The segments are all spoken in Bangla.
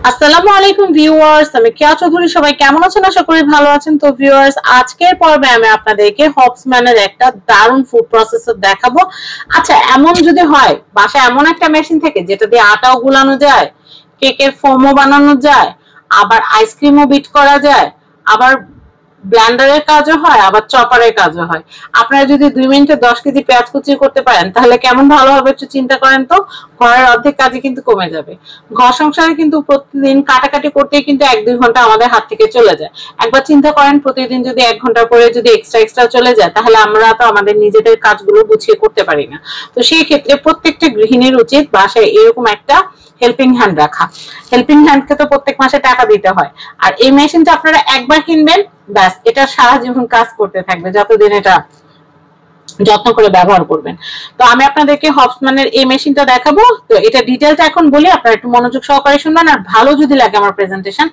আসসালামু আলাইকুম ভিউয়ার্স, আমি কেয়া চৌধুরী। সবাই কেমন আছেন? আশা করি ভালো আছেন। তো ভিউয়ার্স, আজকের পর্বে আমি আপনাদেরকে হবসম্যানের একটা দারুণ ফুড প্রসেসর দেখাবো। আচ্ছা, এমন যদি হয় বাসায় এমন একটা মেশিন থেকে যেটা দিয়ে আটাও গুলানো যায়, কেকের ফোমও বানানো যায়, আবার আইসক্রিমও বিট করা যায়, আবার ব্লেন্ডারের কাজও হয়, আবার চপারের কাজও হয়। আপনারা যদি 2 মিনিটে 10 কেজি পেঁয়াজ কুচি করতে পারেন তাহলে কেমন ভালো হবে একটু চিন্তা করেন তো। ঘরের অর্ধেক কাজই কিন্তু কমে যাবে। ঘর সংসারে কিন্তু প্রতিদিন কাটাকাটি করতেই কিন্তু 1-2 ঘন্টা আমাদের হাত থেকে চলে যায়। একবার চিন্তা করেন, প্রতিদিন যদি 1 ঘন্টা করে যদি এক্সট্রা চলে যায় তাহলে আমরা তো আমাদের নিজেদের কাজগুলো গুছিয়ে করতে পারি না। তো সেই ক্ষেত্রে প্রত্যেকটা গৃহিণীর উচিত বাসায় এরকম একটা হেল্পিং হ্যান্ড রাখা। হেল্পিং হ্যান্ডকে তো প্রত্যেক মাসে টাকা দিতে হয়, আর এই মেশিনটা আপনারা একবার কিনবেন, ব্যাস এটা সারা জীবন কাজ করতে থাকবে যতদিন এটা যত্ন করে ব্যবহার করবেন। তো আমি আপনাদেরকে হবসম্যানের এই মেশিনটা দেখাবো। তো এটা ডিটেইলটা এখন বলি, আপনারা একটু মনোযোগ সহকারে শুনবেন। আর ভালো যদি লাগে আমার প্রেজেন্টেশন,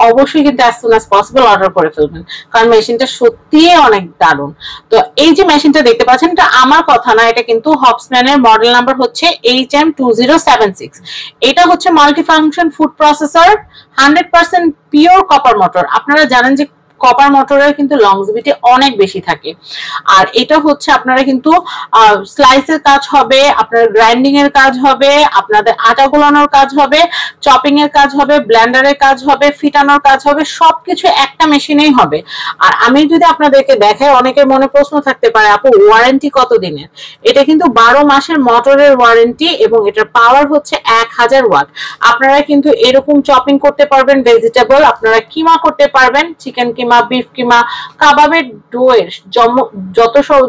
অবশ্যই কিন্তু as soon as possible order করে ফেলবেন, কারণ মেশিনটা সত্যিই অনেক দারুণ। তো এই যে মেশিনটা দেখতে পাচ্ছেন, এটা আমার কথা না, এটা কিন্তু হবসম্যানের মডেল নাম্বার হচ্ছে HM2076। এটা হচ্ছে multi function food processor, 100% pure copper motor. আপনারা জানেন যে কপার মোটরের কিন্তু লংজিভিটি অনেক বেশি থাকে। আর এটা হচ্ছে আপনারা কিন্তু স্লাইসের কাজ হবে, আপনার গ্রাইন্ডিং এর কাজ হবে, আপনাদের আটা গোলানোর কাজ হবে, চপিং এর কাজ হবে, ব্লেন্ডারের কাজ হবে, ফিটানোর কাজ হবে, সবকিছু একটা মেশিনেই হবে। আর আমি যদি আপনাদেরকে দেখাই, অনেকের মনে প্রশ্ন থাকতে পারে, আপু ওয়ারেন্টি কত দিনের? এটা কিন্তু 12 মাসের মোটরের ওয়ারেন্টি, এবং এটার পাওয়ার হচ্ছে 1000 ওয়াট। আপনারা কিন্তু এরকম চপিং করতে পারবেন ভেজিটেবল, আপনারা কিমা করতে পারবেন, চিকেন কিমা, বিফ কিমা, কাবাবের ডোয়ের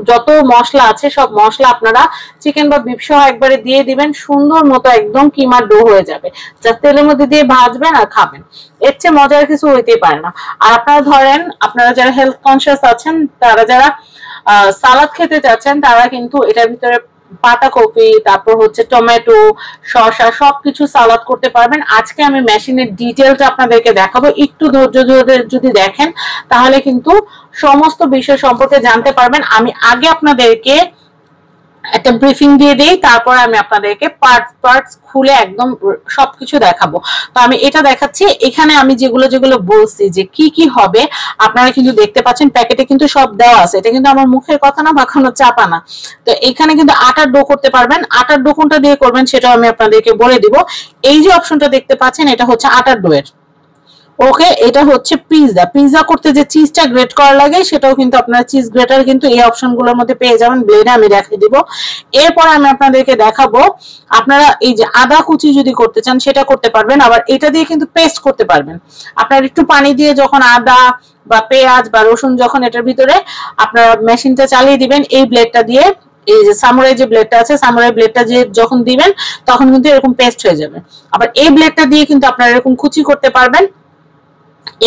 যত মশলা আছে সব মশলা আপনারা চিকেন বা বিফ সহ একবারে দিয়ে দিবেন, সুন্দর মতো একদম কিমার ডো হয়ে যাবে, যা তেলের মধ্যে দিয়ে ভাজবেন আর খাবেন। এর চেয়ে মজার কিছু হইতেই পারে না। আর আপনারা ধরেন, আপনারা যারা হেলথ কনসিয়াস আছেন, তারা যারা সালাদ খেতে চাচ্ছেন, তারা কিন্তু এটার ভিতরে পাতাকপি, তারপর হচ্ছে টমেটো, শসা, সবকিছু সালাদ করতে পারবেন। আজকে আমি মেশিনের ডিটেইলটা আপনাদেরকে দেখাবো। একটু ধৈর্য ধরে যদি দেখেন তাহলে কিন্তু সমস্ত বিষয় সম্পর্কে জানতে পারবেন। আমি আগে আপনাদেরকে একটা ব্রিফিং দিয়ে দেই, তারপর আমি আপনাদেরকে পার্টস খুলে একদম সবকিছু দেখাবো। তো আমি এটা দেখাচ্ছি। এখানে আমি যেগুলো বলছি যে কি কি হবে, আপনারা কিন্তু দেখতে পাচ্ছেন প্যাকেটে কিন্তু সব দেওয়া আছে। এটা কিন্তু আমার মুখের কথা না বা কোনো চাপা না। তো এখানে কিন্তু আটার ডো করতে পারবেন। আটার ডো কোনটা দিয়ে করবেন সেটাও আমি আপনাদেরকে বলে দিব। এই যে অপশনটা দেখতে পাচ্ছেন, এটা হচ্ছে আটার ডো এর। ওকে, এটা হচ্ছে পিৎজা করতে যে চিজটা গ্রেট করা লাগে, সেটাও কিন্তু আপনারা চিজ গ্রেটার কিন্তু এই অপশনগুলোর মধ্যে পেয়ে যাবেন। ব্লেডে আমি দেখিয়ে দিব। এরপর আমি আপনাদেরকে দেখাবো, আপনারা এই যে আদা কুচি যদি করতে চান সেটা করতে পারবেন, আবার এটা দিয়ে কিন্তু পেস্ট করতে পারবেন। আপনারা একটু পানি দিয়ে যখন আদা বা পেঁয়াজ বা রসুন যখন এটার ভিতরে আপনারা মেশিনটা চালিয়ে দিবেন, এই ব্লেডটা দিয়ে, এই যে সামুরাই যে ব্লেডটা আছে, সামুরাই ব্লেডটা দিয়ে যখন দিবেন তখন কিন্তু এরকম পেস্ট হয়ে যাবে। আবার এই ব্লেডটা দিয়ে কিন্তু আপনারা এরকম কুচি করতে পারবেন।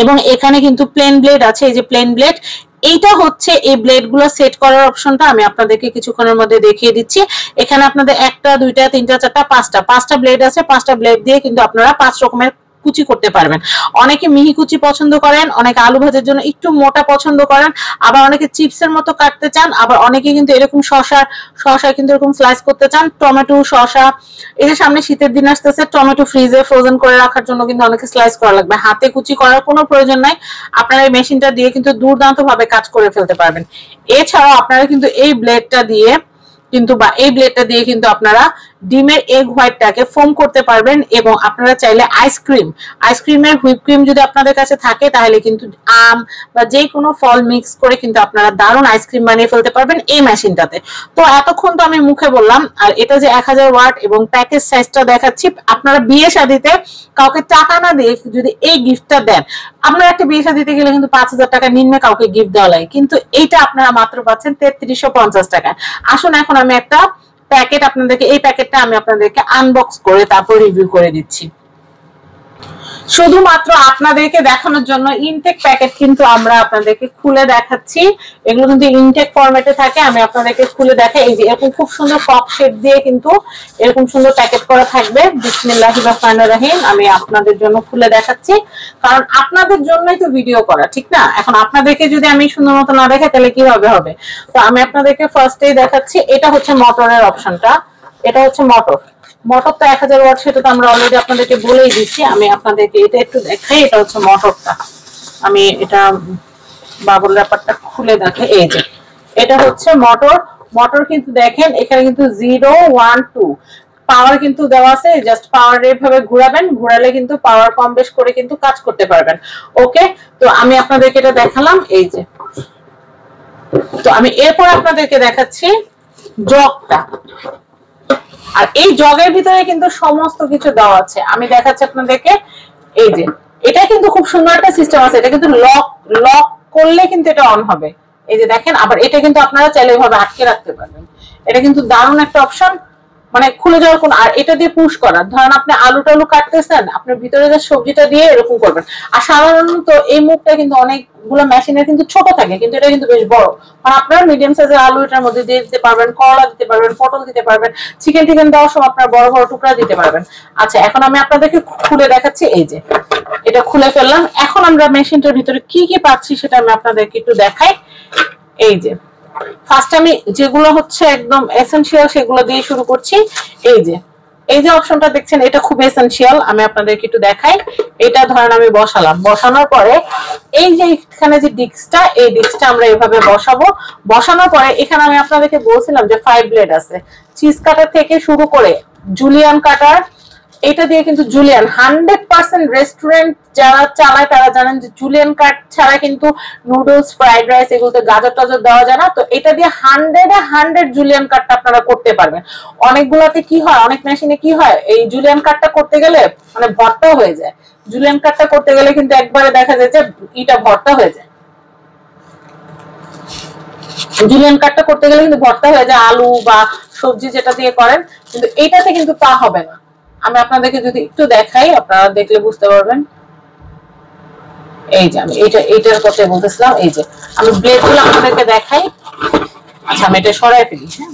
এবং এখানে কিন্তু প্লেন ব্লেড আছে, এই যে প্লেন ব্লেড, এইটা হচ্ছে এই ব্লেড গুলো সেট করার অপশনটা আমি আপনাদেরকে কিছুক্ষণের মধ্যে দেখিয়ে দিচ্ছি। এখানে আপনাদের 1টা 2টা 3টা 4টা 5টা ব্লেড আছে। 5টা ব্লেড দিয়ে কিন্তু আপনারা 5 রকমের কুচি করতে পারবেন। অনেকে মিহি কুচি পছন্দ করেন, অনেকে আলু ভাজার জন্য একটু মোটা পছন্দ করেন, আবার অনেকে চিপসের মতো কাটতে চান, আবার অনেকে কিন্তু এরকম শসা কিন্তু এরকম স্লাইস করতে চান, টমেটো, শসা। এই যে সামনে শীতের দিন আসতেছে, টমেটো ফ্রিজে ফ্রোজেন করে রাখার জন্য কিন্তু অনেকে স্লাইস করা লাগবে, হাতে কুচি করার কোনো প্রয়োজন নাই। আপনারা এই মেশিনটা দিয়ে কিন্তু দুর্দান্ত ভাবে কাজ করে ফেলতে পারবেন। এছাড়াও আপনারা কিন্তু এই ব্লেডটা দিয়ে কিন্তু আপনারা ডিমের এগ হোয়াইটটাকে ফোম করতে পারবেন। এবং আপনারা চাইলে আইসক্রিমের হুইপ ক্রিম যদি আপনাদের কাছে থাকে, তাহলে কিন্তু আম বা যে কোনো ফল মিক্স করে কিন্তু আপনারা দারুণ আইসক্রিম বানিয়ে ফেলতে পারবেন এই মেশিনটাতে। তো এতক্ষণ তো আমি মুখে বললাম, আর এটা যে 1000 ওয়াট এবং প্যাকেজ সাইজটা দেখাচ্ছি। আপনারা বিয়ে শাদীতে কাউকে টাকা না দিয়ে যদি এই গিফটটা দেন, আপনারা একটা বিয়ে শাদীতে গেলে কিন্তু 5000 টাকা নিম্নে কাউকে গিফট দেওয়া লাগে, কিন্তু এইটা আপনারা মাত্র পাচ্ছেন 3350 টাকায়। আসুন এখন আমি একটা প্যাকেট আপনাদেরকে, এই প্যাকেটটা আমি আপনাদেরকে আনবক্স করে তারপর রিভিউ করে দিচ্ছি। শুধুমাত্র আপনাদেরকে দেখানোর জন্য ইনটেক প্যাকেট কিন্তু আমরা আপনাদেরকে খুলে দেখাচ্ছি। এগুলো কিন্তু ইনটেক ফরম্যাটে থাকে। আমি আপনাদেরকে খুলে দেখাই। এই যে এরকম খুব সুন্দর কক শেপ দিয়ে কিন্তু এরকম সুন্দর প্যাকেট করা থাকবে। বিসমিল্লাহির রহমানির রহিম। আমি আপনাদের জন্য খুলে দেখাচ্ছি, কারণ আপনাদের জন্যই তো ভিডিও করা, ঠিক না? এখন আপনাদেরকে যদি আমি সুন্দর মতো না দেখাই তাহলে কিভাবে হবে? তো আমি আপনাদেরকে ফার্স্টেই দেখাচ্ছি। এটা হচ্ছে মোটরের অপশনটা। এটা হচ্ছে মোটর তো 1000 ওয়াট, সেটা তো আমরা অলরেডি আপনাদেরকে বলেই দিচ্ছি। আমি আপনাদেরকে এটা একটু দেখাই। এটা হচ্ছে মোটরটা, আমি এটা বাবুল ব্যাপারটা খুলে দেখাই। এই যে এটা হচ্ছে মোটর। মোটর কিন্তু দেখেন এখানে কিন্তু 0 1 2 পাওয়ার কিন্তু দেওয়া আছে। জাস্ট পাওয়ার এইভাবে ঘোরাবেন, ঘোরালে কিন্তু পাওয়ার কম বেশ করে কিন্তু কাজ করতে পারবেন। ওকে, তো আমি আপনাদেরকে এটা দেখালাম। এই যে, তো আমি এরপর আপনাদেরকে দেখাচ্ছি জগটা। আর এই জগের ভিতরে কিন্তু সমস্ত কিছু দেওয়া আছে। আমি দেখাচ্ছি আপনাদেরকে। এই যে এটা কিন্তু খুব সুন্দর একটা সিস্টেম আছে। এটা কিন্তু লক করলে কিন্তু এটা অন হবে। এই যে দেখেন, আবার এটা কিন্তু আপনারা চাইলে এভাবে আটকে রাখতে পারবেন। এটা কিন্তু দারুণ একটা অপশন, মানে খুলে যাওয়ার কোন। আর এটা দিয়ে পুশ করা, ধরেন আপনি আলু টালু কাটতেছেন, আপনার ভিতরে যে সবজিটা দিয়ে এরকম করবেন। আর সাধারণত এই মুখটা কিন্তু অনেকগুলো মেশিনের কিন্তু ছোট থাকে, কিন্তু এটা কিন্তু বেশ বড়। মানে আপনারা মিডিয়াম সাইজের আলু এটার মধ্যে দিয়ে দিতে পারবেন, করলা দিতে পারবেন, পটল দিতে পারবেন, চিকেন টিকেন দেওয়ার সময় আপনার বড় বড় টুকরা দিতে পারবেন। আচ্ছা, এখন আমি আপনাদেরকে খুলে দেখাচ্ছি। এই যে এটা খুলে ফেললাম। এখন আমরা মেশিনটার ভিতরে কি কি পাচ্ছি সেটা আমি আপনাদেরকে একটু দেখাই। এই যে ফার্স্ট আমি যেগুলো হচ্ছে একদম এসেনশিয়াল সেগুলো দিয়ে শুরু করছি। এই যে অপশনটা দেখছেন, এটা খুব এসেনশিয়াল। আমি আপনাদেরকে একটু দেখাই। এটা ধরেন আমি বসালাম, বসানোর পরে এই যে এখানে যে ডিস্কটা, এই ডিস্কটা আমরা এইভাবে বসাবো। বসানোর পরে এখানে আমি আপনাদেরকে বলছিলাম যে 5 ব্লেড আছে। চিজ কাটার থেকে শুরু করে জুলিয়ান কাটার, এটা দিয়ে কিন্তু জুলিয়ান 100% রেস্টুরেন্ট যারা চালায় তারা জানেন যে জুলিয়ান কাট ছাড়া কিন্তু নুডলস, ফ্রাইড রাইস এগুলোতে গাজর টাজর দেওয়া যায় না। তো এটা দিয়ে 100 জুলিয়ান কাটটা আপনারা করতে পারবেন। অনেকগুলোতে কি হয়, অনেক মেশিনে কি হয়, এই জুলিয়ান কাটটা করতে গেলে মানে ভর্তা হয়ে যায়। জুলিয়ান কাটটা করতে গেলে কিন্তু একবারে দেখা যায় যে এটা ভর্তা হয়ে যায়। জুলিয়ান কাটটা করতে গেলে কিন্তু ভর্তা হয়ে যায়, আলু বা সবজি যেটা দিয়ে করেন। কিন্তু এইটাতে কিন্তু তা হবে না। আমি আপনাদেরকে যদি একটু দেখাই, আপনারা দেখলে বুঝতে পারবেন। এই যে আমি এইটার কথা বলতেছিলাম। এই যে আমি ব্লেড গুলো আপনাদেরকে দেখাই। আচ্ছা, আমি এটা সরাই ফেলি। হ্যাঁ,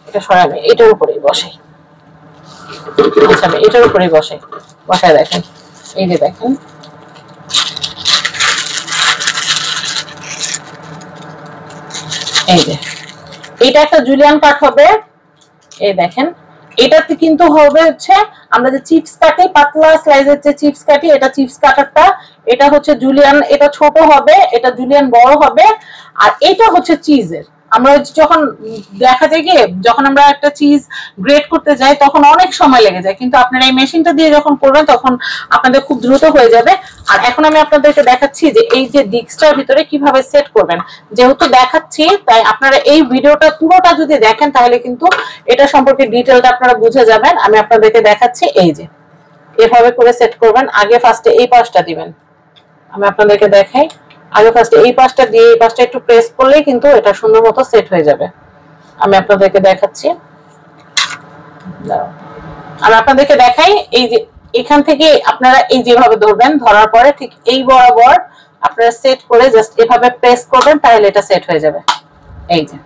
এটা সরাই, এটার উপরেই বসাই। আচ্ছা, আমি এটার উপরেই বসাই দেখেন। এই যে দেখেন, এই যে এটা একটা জুলিয়ান কাট হবে। এই দেখেন, এটাতে কিন্তু হবে হচ্ছে আমরা যে চিপস কাটি, পাতলা স্লাইজের যে চিপস কাটি, এটা চিপস কাটারটা। এটা হচ্ছে জুলিয়ান, এটা ছোট হবে, এটা জুলিয়ান বড় হবে। আর এটা হচ্ছে চিজের। আমরা যখন দেখা যায় কি, যখন আমরা একটা চিজ গ্রেট করতে যাই তখন অনেক সময় লেগে যায়, কিন্তু আপনারা এই মেশিনটা দিয়ে যখন করবেন তখন আপনাদের খুব দ্রুত হয়ে যাবে। আর এখন আমি আপনাদেরকে দেখাচ্ছি যে এই যে ডিস্কটার ভিতরে কিভাবে সেট করবেন। যেহেতু দেখাচ্ছি তাই আপনারা এই ভিডিওটা পুরোটা যদি দেখেন তাহলে কিন্তু এটা সম্পর্কে ডিটেইলটা আপনারা বুঝে যাবেন। আমি আপনাদেরকে দেখাচ্ছি। এই যে এভাবে করে সেট করবেন। আগে ফার্স্টে এই পাশটা দিবেন। আমি আপনাদেরকে দেখাই। আগে ফার্স্টে এই পাশটা দিয়ে এই পাশটা একটু প্রেস করলেই কিন্তু এটা সুন্দর মতো সেট হয়ে যাবে। আমি আপনাদেরকে দেখাচ্ছি। আমি আপনাদেরকে দেখাই। এই যে এখান থেকে আপনারা এই যেভাবে ধরবেন, ধরার পরে ঠিক এই বরাবর আপনারা সেট করে জাস্ট এভাবে প্রেস করবেন, তাহলে এটা সেট হয়ে যাবে। এই যে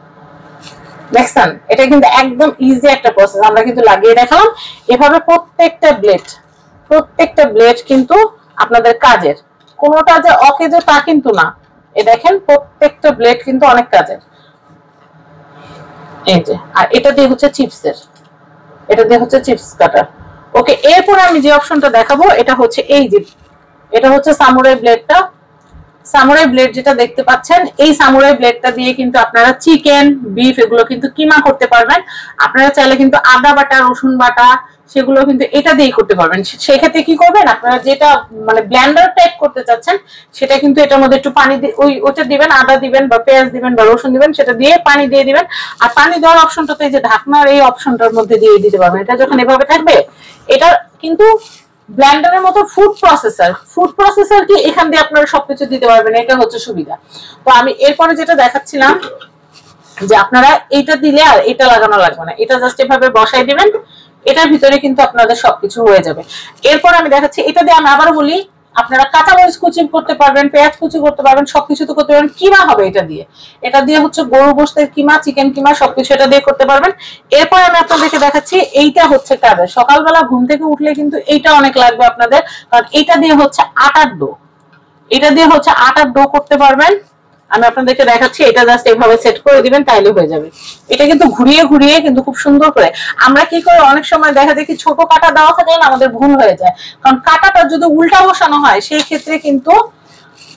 দেখছেন, এটা কিন্তু একদম ইজি একটা প্রসেস। আমরা কিন্তু লাগিয়ে দেখালাম। এভাবে প্রত্যেকটা ব্লেড কিন্তু আপনাদের কাজের, কোনোটা যে অকেজে তা কিন্তু না। এই দেখেন, প্রত্যেকটা ব্লেড কিন্তু অনেক কাজের। এই যে, আর এটা দিয়ে হচ্ছে চিপসের, এটা দিয়ে হচ্ছে চিপস কাটার। ওকে, এরপর আমি যে অপশনটা দেখাবো এটা হচ্ছে এই যে, এটা হচ্ছে সামুরাই ব্লেডটা। সামুরাই ব্লেড যেটা দেখতে পাচ্ছেন, এই সামুরাই ব্লেডটা দিয়ে কিন্তু আপনারা চিকেন, বিফ এগুলো কিন্তু কিমা করতে পারবেন। আপনারা চাইলে কিন্তু আদা বাটা, রসুন বাটা সেগুলো কিন্তু এটা দিয়েই করতে পারবেন। সেক্ষেত্রে কি করবেন, আপনারা যেটা মানে ব্লেন্ডার টাইপ করতে চাচ্ছেন সেটা কিন্তু এটার মধ্যে একটু পানি দিয়ে ওইটা দিবেন, আদা দিবেন বা পেঁয়াজ দিবেন বা রসুন দিবেন, সেটা দিয়ে পানি দিয়ে দিবেন। আর পানি দেওয়ার অপশনটা তো এই যে ঢাকনার এই অপশনটার মধ্যে দিয়ে দিতে পারবেন। এটা যখন এভাবে থাকবে, এটা কিন্তু ব্লেন্ডারের মতো ফুড প্রসেসর কি এখান দিয়ে আপনারা সবকিছু দিতে পারবেন। এটা হচ্ছে সুবিধা। তো আমি এরপরে যেটা দেখাচ্ছিলাম যে আপনারা এইটা দিলে আর এটা লাগানো লাগবে না, এটা জাস্ট এভাবে বসাই দিবেন, এটার ভিতরে কিন্তু আপনাদের সবকিছু হয়ে যাবে। এরপর আমি দেখাচ্ছি, এটা দিয়ে আমি আবার বলি, আপনারা কাঁচামরিচ কুচি করতে পারবেন, পেঁয়াজ কুচি করতে পারবেন, সবকিছু তো করতে পারবেন। কিমা হবে এটা দিয়ে হচ্ছে গরু গোশতের কিমা, চিকেন কিমা সবকিছু এটা দিয়ে করতে পারবেন। এরপর আমি আপনাদেরকে দেখাচ্ছি, এইটা হচ্ছে কাজে সকালবেলা ঘুম থেকে উঠলে কিন্তু এইটা অনেক লাগবে আপনাদের, কারণ এটা দিয়ে হচ্ছে আটার ডো, এটা দিয়ে হচ্ছে আটার ডো করতে পারবেন। আমি আপনাদেরকে দেখাচ্ছি, এটা জাস্ট এইভাবে সেট করে দিবেন তাইলে হয়ে যাবে। এটা কিন্তু ঘুরিয়ে ঘুরিয়ে কিন্তু খুব সুন্দর করে আমরা কি করে অনেক সময় দেখা যায় কি ছোট কাটা দেওয়া থাকলে না আমাদের ভুল হয়ে যায়, কারণ কাটাটা যদি উল্টা বসানো হয় সেই ক্ষেত্রে কিন্তু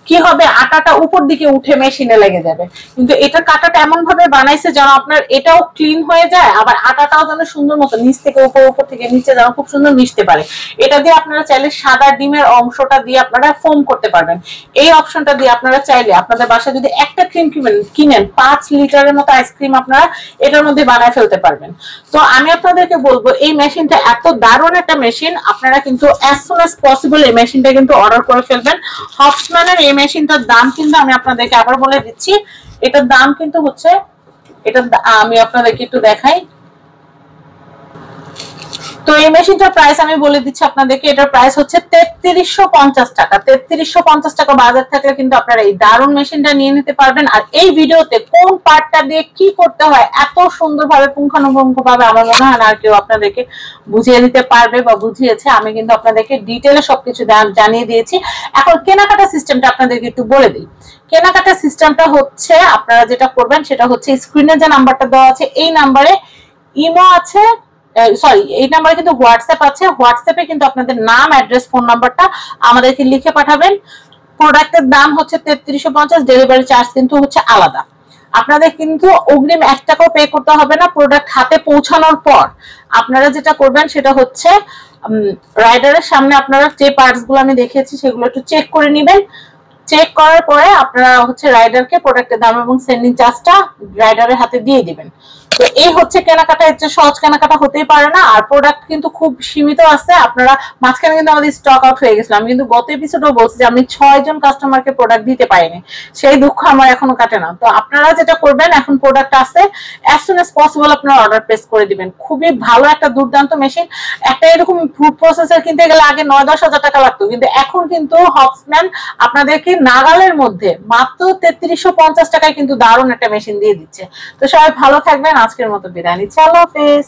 কি হবে, আটাটা উপর দিকে উঠে মেশিনে লেগে যাবে। কিন্তু এটা কাটাটা এমন ভাবে বানাইছে যেন আপনার এটাও ক্লিন হয়ে যায়, আবার আটাটাও যেন সুন্দর মতো নিচ থেকে উপর, উপর থেকে নিচে যেন খুব সুন্দর মিশতে পারে। এটা দিয়ে আপনারা চাইলে সাদা ডিমের অংশটা দিয়ে আপনারা ফোম করতে পারবেন। এই অপশনটা দিয়ে আপনারা চাইলে আপনাদের বাসায় যদি একটা ক্রিম কিনেন 5 লিটারের মতো আইসক্রিম আপনারা এটার মধ্যে বানায় ফেলতে পারবেন। তো আমি আপনাদেরকে বলবো এই মেশিনটা এত দারুণ একটা মেশিন, আপনারা কিন্তু as soon as possible এই মেশিনটা কিন্তু অর্ডার করে ফেলবেন। হবসম্যানের এই মেশিনটার দাম কিন্তু আমি আপনাদেরকে আবার বলে দিচ্ছি, এটার দাম কিন্তু হচ্ছে, এটা আমি আপনাদেরকে একটু দেখাই। তো এই মেশিনটার প্রাইস আমি বলে দিচ্ছি আপনাদেরকে, এটার প্রাইস হচ্ছে 3350 টাকা। 3350 টাকা বাজার থাকলে কিন্তু আপনারা এই দারুণ মেশিনটা নিয়ে নিতে পারবেন। আর এই ভিডিওতে কোন পার্টটা দিয়ে কি করতে হয় এত সুন্দরভাবে পুঙ্খানুপুঙ্খভাবে আমার মনে হয় না আর কেউ আপনাদেরকে বুঝিয়ে দিতে পারবে বা বুঝিয়েছে। আমি কিন্তু আপনাদেরকে ডিটেইলে সবকিছু জানিয়ে দিয়েছি। এখন কেনাকাটা সিস্টেমটা আপনাদেরকে একটু বলে দিই। কেনাকাটা সিস্টেমটা হচ্ছে আপনারা যেটা করবেন সেটা হচ্ছে স্ক্রিনে যে নাম্বারটা দেওয়া আছে এই নাম্বারে ইমো আছে, সরি এই নাম্বারে কিন্তু হোয়াটসঅ্যাপ আছে, হোয়াটসঅ্যাপে কিন্তু আপনাদের নাম, অ্যাড্রেস, ফোন নাম্বারটা আমাদেরকে লিখে পাঠাবেন। প্রোডাক্টের দাম হচ্ছে 3350, ডেলিভারি চার্জ কিন্তু হচ্ছে আলাদা। আপনাদের কিন্তু অগ্রিম 1 টাকাও পে করতে হবে না। প্রোডাক্ট হাতে পৌঁছানোর পর আপনারা যেটা করবেন সেটা হচ্ছে রাইডারের সামনে আপনারা যে পার্টস গুলো আমি দেখিয়েছি সেগুলো একটু চেক করে নেবেন। চেক করার পরে আপনারা হচ্ছে রাইডারকে প্রোডাক্টের দাম এবং সেন্ডিং চার্জটা রাইডারের হাতে দিয়ে দিবেন। তো এই হচ্ছে কেনাকাটা, এর চেয়ে সহজ কেনাকাটা হতেই পারে না। আর প্রোডাক্ট কিন্তু খুব সীমিত আছে, আপনারা মাঝখানে কিন্তু আমাদের স্টক আউট হয়ে গেছিল। আমি কিন্তু গত এপিসোডেও বলছি যে আমি 6 জন কাস্টমারকে প্রোডাক্ট দিতে পারিনি, সেই দুঃখ আমার এখনো কাটে না। তো আপনারা যেটা করবেন, এখন প্রোডাক্ট আছে, as soon as possible আপনারা অর্ডার প্লেস করে দিবেন। খুবই ভালো একটা দুর্দান্ত মেশিন। একটা এরকম ফুড প্রসেসর কিনতে গেলে আগে 9-10 হাজার টাকা লাগতো, কিন্তু এখন কিন্তু হবসম্যান আপনাদেরকে নাগালের মধ্যে মাত্র 3350 টাকায় কিন্তু দারুণ একটা মেশিন দিয়ে দিচ্ছে। তো সবাই ভালো থাকবেন, আজকের মতো বিদায় নিচ্ছি, আল্লাহ হাফেজ।